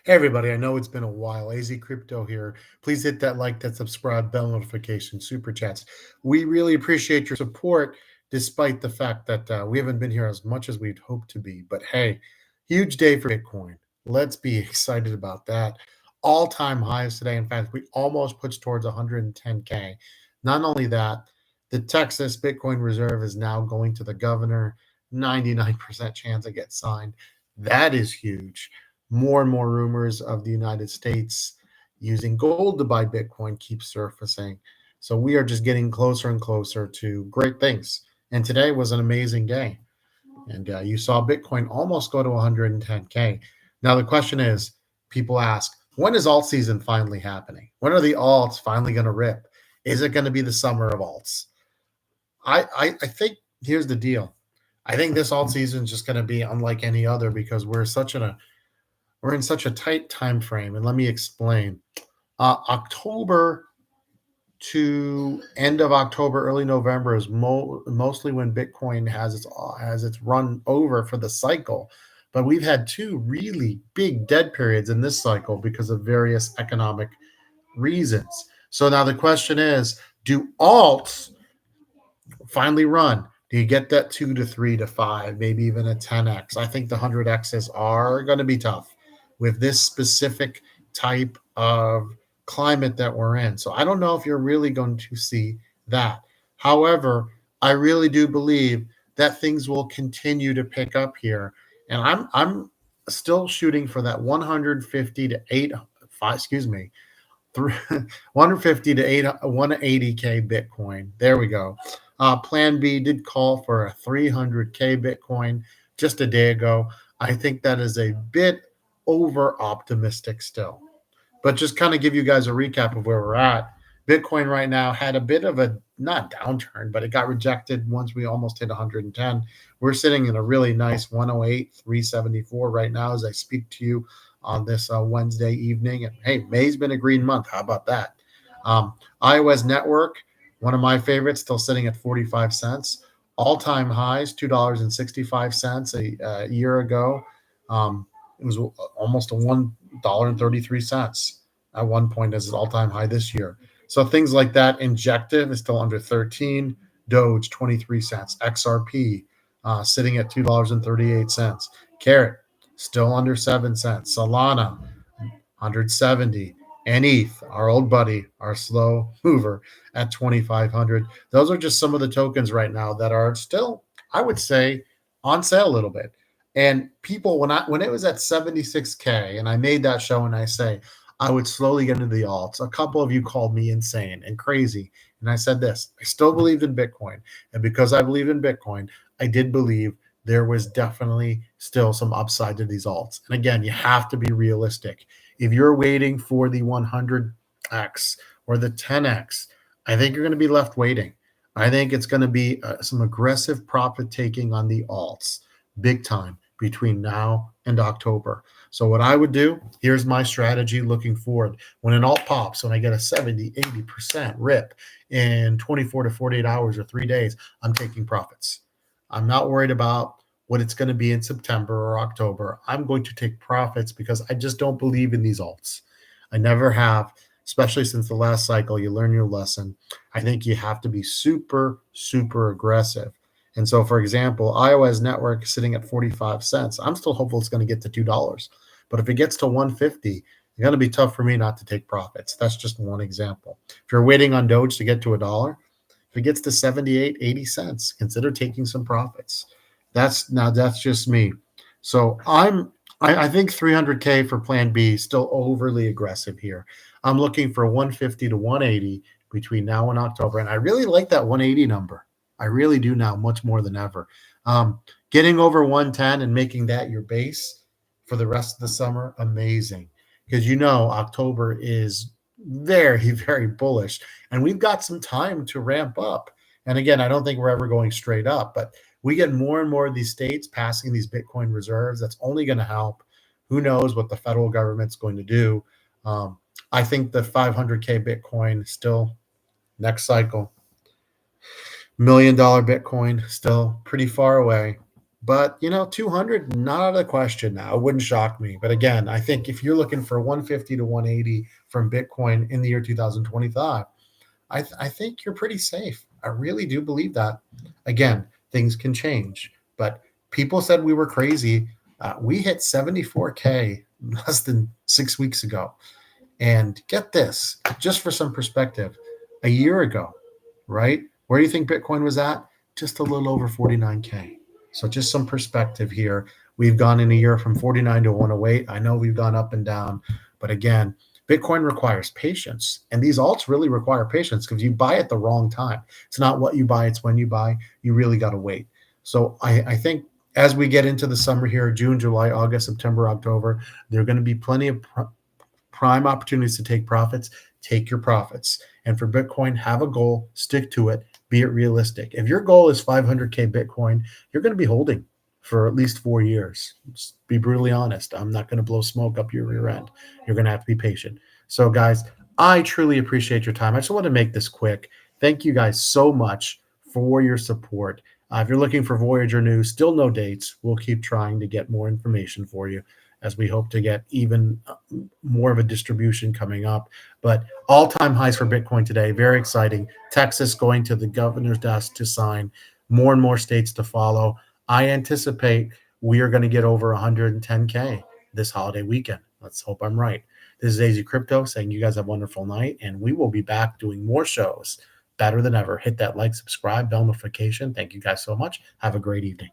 Hey everybody, I know it's been a while. AZ Crypto here. Please hit that like, that subscribe, bell notification, super chats. We really appreciate your support, despite the fact that we haven't been here as much as we'd hoped to be. But hey, huge day for Bitcoin. Let's be excited about that. All-time highs today. In fact, we almost pushed towards 110K. Not only that, the Texas Bitcoin Reserve is now going to the governor. 99% chance it gets signed. That is huge. More and more rumors of the United States using gold to buy Bitcoin keep surfacing. So we are just getting closer and closer to great things. And today was an amazing day. And you saw Bitcoin almost go to 110K. Now, the question is, people ask, when is alt season finally happening? When are the alts finally going to rip? Is it going to be the summer of alts? I think here's the deal. I think this alt season is just going to be unlike any other because we're in such a tight time frame, and let me explain. October to end of October, early November is mostly when Bitcoin has its run over for the cycle. But we've had two really big dead periods in this cycle because of various economic reasons. So now the question is, do alts finally run? Do you get that 2 to 3 to 5, maybe even a 10x? I think the 100x's are going to be tough with this specific type of climate that we're in. So I don't know if you're really going to see that. However, I really do believe that things will continue to pick up here. And I'm still shooting for that 150 to 8 excuse me, 150 to 180K Bitcoin. There we go. Plan B did call for a 300K Bitcoin just a day ago. I think that is a bit over optimistic still. But just kind of give you guys a recap of where we're at. Bitcoin right now had a bit of a not downturn, but it got rejected once we almost hit 110. We're sitting in a really nice 108, 374 right now as I speak to you on this Wednesday evening. And hey, May's been a green month. How about that? iOS Network, one of my favorites, still sitting at 45 cents. All-time highs, $2.65 a year ago. It was almost a $1.33 at one point as its all-time high this year. So things like that. Injective is still under 13. Doge, 23 cents. XRP sitting at $2.38. Carrot, still under 7 cents. Solana, 170. And ETH, our old buddy, our slow mover, at 2,500. Those are just some of the tokens right now that are still, I would say, on sale a little bit. And people, when it was at 76K, and I made that show, and I say I would slowly get into the alts, a couple of you called me insane and crazy. And I said this: I still believed in Bitcoin, and because I believe in Bitcoin, I did believe there was definitely still some upside to these alts. And again, you have to be realistic. If you're waiting for the 100x or the 10x, I think you're going to be left waiting. I think it's going to be some aggressive profit taking on the alts, big time, between now and October. So what I would do, here's my strategy looking forward. When an alt pops, when I get a 70, 80% rip in 24 to 48 hours or 3 days, I'm taking profits. I'm not worried about what it's going to be in September or October. I'm going to take profits because I just don't believe in these alts. I never have, especially since the last cycle. You learn your lesson. I think you have to be super, super aggressive. And so, for example, iOS Network is sitting at 45 cents. I'm still hopeful it's going to get to $2. But if it gets to 150, it's going to be tough for me not to take profits. That's just one example. If you're waiting on Doge to get to $1, if it gets to 78, 80 cents, consider taking some profits. That's just me. So I think 300K for Plan B is still overly aggressive here. I'm looking for 150 to 180 between now and October, and I really like that 180 number. I really do now, much more than ever. Getting over 110 and making that your base for the rest of the summer, amazing. Because October is very, very bullish, and we've got some time to ramp up. And again, I don't think we're ever going straight up, but we get more and more of these states passing these Bitcoin reserves. That's only going to help. Who knows what the federal government's going to do? I think the 500K Bitcoin still next cycle. $1 million Bitcoin still pretty far away, But, 200, not out of the question now. It wouldn't shock me. But again, I think if you're looking for 150 to 180 from Bitcoin in the year 2025, I think you're pretty safe. I really do believe that. Again, things can change, but people said we were crazy. We hit 74K less than 6 weeks ago. And get this, just for some perspective, a year ago, right? Where do you think Bitcoin was at? Just a little over 49K. So just some perspective here. We've gone in a year from 49 to 108. I know we've gone up and down, but again, Bitcoin requires patience. And these alts really require patience because you buy at the wrong time. It's not what you buy, it's when you buy. You really got to wait. So I think as we get into the summer here, June, July, August, September, October, there are going to be plenty of prime opportunities to take profits. Take your profits. And for Bitcoin, have a goal, stick to it, be it realistic. If your goal is 500K Bitcoin, you're going to be holding for at least 4 years. Just be brutally honest. I'm not going to blow smoke up your rear end. You're going to have to be patient. So, guys, I truly appreciate your time. I just want to make this quick. Thank you guys so much for your support. If you're looking for Voyager news, still no dates. We'll keep trying to get more information for you as we hope to get even more of a distribution coming up. But all-time highs for Bitcoin today, very exciting. Texas going to the governor's desk to sign, more and more states to follow. I anticipate we are going to get over 110K this holiday weekend. Let's hope I'm right. This is AZ Crypto saying you guys have a wonderful night, and we will be back doing more shows better than ever. Hit that like, subscribe, bell notification. Thank you guys so much. Have a great evening.